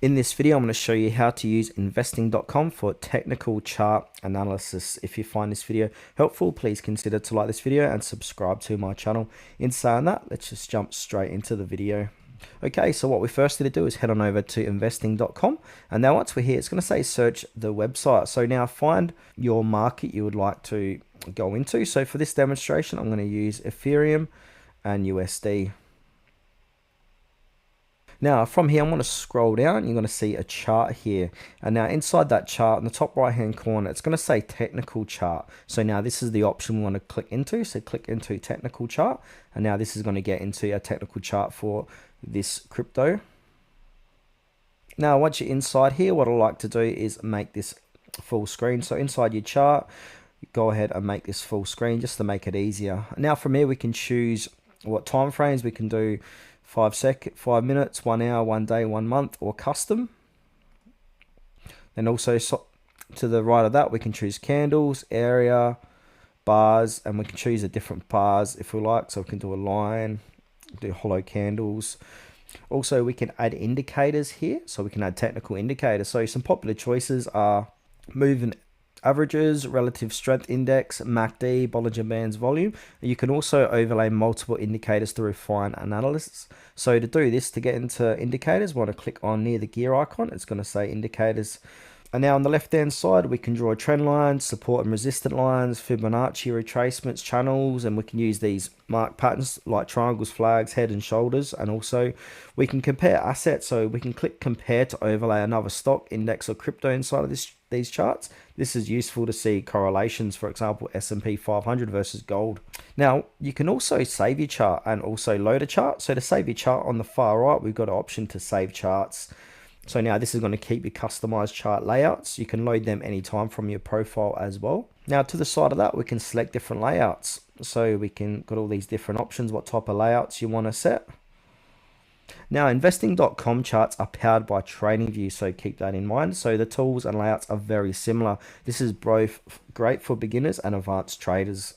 In this video, I'm going to show you how to use investing.com for technical chart analysis. If you find this video helpful, please consider to like this video and subscribe to my channel. In saying that, let's just jump straight into the video. Okay, so what we first need to do is head on over to investing.com, and now once we're here, it's going to say search the website. So now find your market you would like to go into. So for this demonstration, I'm going to use Ethereum and USD. Now from here, I'm going to scroll down. You're going to see a chart here, and now inside that chart in the top right hand corner, it's going to say technical chart. So now this is the option we want to click into. So click into technical chart, and now this is going to get into a technical chart for this crypto. Now once you're inside here, what I like to do is make this full screen. So inside your chart, go ahead and make this full screen just to make it easier. Now from here, we can choose what time frames we can do. 5 minutes, 1 hour, 1 day, 1 month, or custom. And also to the right of that, we can choose candles, area, bars, and we can choose a different bars if we like. So we can do a line, do hollow candles. Also, we can add indicators here. So we can add technical indicators. So some popular choices are moving averages, relative strength index, MACD, Bollinger Bands volume. You can also overlay multiple indicators to refine analysis. So to do this, to get into indicators, we want to click on near the gear icon. It's going to say indicators. And now on the left hand side, we can draw trend lines, support and resistant lines, Fibonacci retracements, channels, and we can use these mark patterns like triangles, flags, head and shoulders. And also we can compare assets. So we can click compare to overlay another stock, index, or crypto inside of these charts. This is useful to see correlations, for example, S&P 500 versus gold. Now, you can also save your chart and also load a chart. So to save your chart on the far right, we've got an option to save charts. So now this is going to keep your customized chart layouts. You can load them anytime from your profile as well. Now to the side of that, we can select different layouts. So we can got all these different options, what type of layouts you want to set. Now investing.com charts are powered by TradingView, so keep that in mind. So the tools and layouts are very similar. This is both great for beginners and advanced traders.